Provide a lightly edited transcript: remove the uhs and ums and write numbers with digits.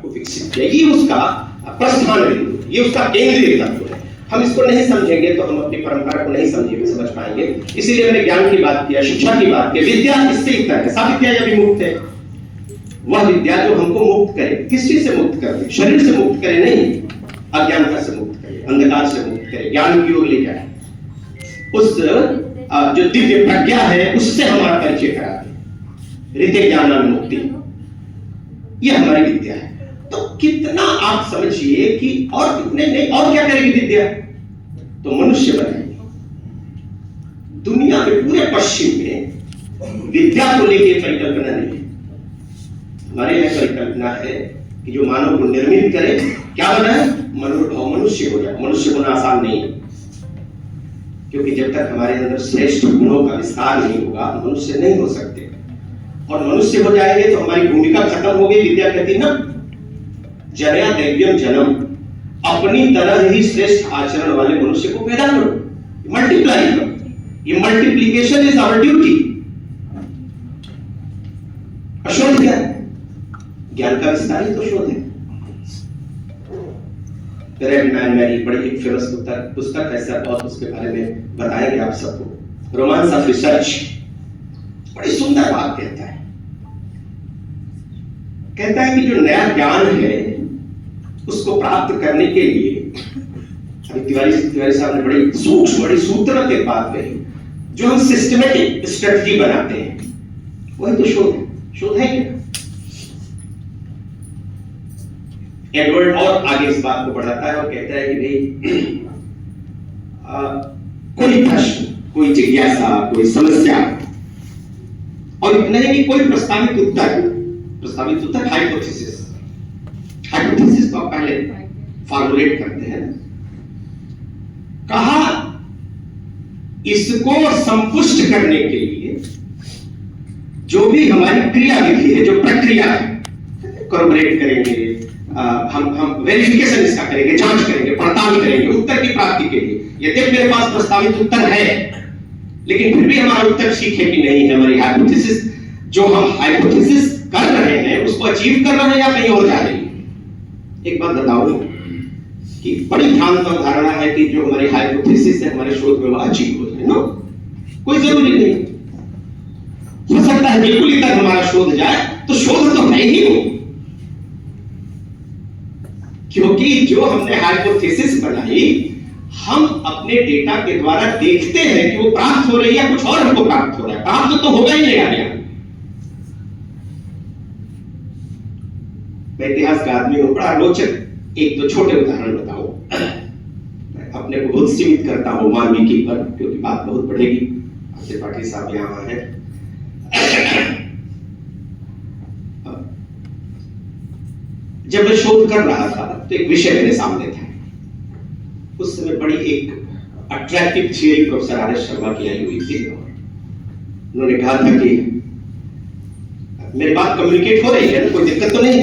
को विकसित किया। ये उसका प्रस्थान बिंदु, ये उसका केंद्रीय तत्व है। हम इसको नहीं समझेंगे तो हम अपनी परंपरा को नहीं समझ पाएंगे। इसीलिए मैंने ज्ञान की बात किया, शिक्षा की बात की। विद्या इससे इतर है, सब विद्या यदि मुक्त है, वह विद्या जो हमको मुक्त करे। किस चीज से मुक्त करे? शरीर से मुक्त करे नहीं, अज्ञानता से मुक्त करे, अंधकार से मुक्त करे, ज्ञान की ओर ले जाए। उस जो दिव्य प्रज्ञा है उससे हमारा परिचय करा दे। हृदय ज्ञान मुक्ति, यह हमारी विद्या है। तो कितना आप समझिए कि और कितने नहीं, और क्या करेगी विद्या? तो मनुष्य बनाएगी। दुनिया में पूरे पश्चिम में विद्या को लेकर परिकल्पना नहीं है। हमारे यहाँ परिकल्पना है कि जो मानव को निर्मित करे, क्या बनाए? मनोभाव, मनुष्य हो जाए। मनुष्य होना आसान नहीं है, क्योंकि जब तक हमारे अंदर श्रेष्ठ गुणों का विस्तार नहीं होगा, मनुष्य नहीं हो सकते। और मनुष्य हो जाएंगे तो हमारी भूमिका खत्म हो गई। विद्या कहती ना, जनया दैव्यम जन्म, अपनी तरह ही श्रेष्ठ आचरण वाले मनुष्य को पैदा करो, मल्टीप्लाई करो। ये मल्टीप्लीकेशन इज आवर ड्यूटी। शोध क्या है? ज्ञान का विस्तार ही तो शोध है। रेड मैन मैरी, बड़ी एक फेमस पुस्तक है सर, और उसके बारे में बताएंगे आप सबको। रोमांस ऑफ रिसर्च बड़ी सुंदर बात कहता है। कहता है कि जो नया ज्ञान है उसको प्राप्त करने के लिए, अभी तिवारी साहब ने बड़ी सूक्ष्म, बड़ी सूत्रवत बात कही, जो हम सिस्टमेटिक स्ट्रेटजी बनाते हैं, वही तो शोध है। शोध है क्या? एडवर्ड और आगे इस बात को बढ़ाता है और कहता है कि भाई कोई प्रश्न, कोई जिज्ञासा, कोई समस्या, और इतना ही कि कोई प्रस्तावित उत्तर हाइपोथेसिस तो आप पहले फॉर्मुलेट करते हैं। कहा इसको संपुष्ट करने के लिए जो भी हमारी क्रिया विधि है, जो प्रक्रिया है, कोलैबोरेट करेंगे, हम वेरिफिकेशन इसका करेंगे, जांच करेंगे, पड़ताल करेंगे उत्तर की प्राप्ति के लिए। यदि मेरे पास प्रस्तावित उत्तर है, लेकिन फिर भी हमारा उत्तर ठीक है कि नहीं है, हमारी हाइपोथेसिस, जो हम हाइपोथेसिस कर रहे हैं उसको अचीव कर रहे हैं या कहीं और जा रही है। एक बात बताओ कि बड़ी भ्रांत धारणा है कि जो हमारी हाइपोथेसिस है हमारे शोध में वो अचीव हो जाए। नो, कोई जरूरी नहीं। हो सकता है बिल्कुल ही तक हमारा शोध जाए, तो शोध तो है ही नहीं, क्योंकि जो हमने हाइपोथेसिस बनाई, हम अपने डेटा के द्वारा देखते हैं कि वो प्राप्त हो रही है, कुछ और हमको प्राप्त हो रहा है। प्राप्त तो होगा ही नहीं आगे। मैं इतिहास का आदमी हूं, बड़ा रोचक एक तो छोटे उदाहरण बताऊं। अपने को बहुत सीमित करता हूं वाल्मीकि पर, क्योंकि बात बहुत बढ़ेगी। आपसे पाटिल साहब यहां हैं। जब मैं शोध कर रहा था तो एक विषय मेरे सामने था। उस समय बड़ी एक attractive theory professor R S Sharma की आई हुई थी। उन्होंने कहा था कि मेरी बात कम्युनिकेट हो रही है ना, कोई दिक्कत तो नहीं है।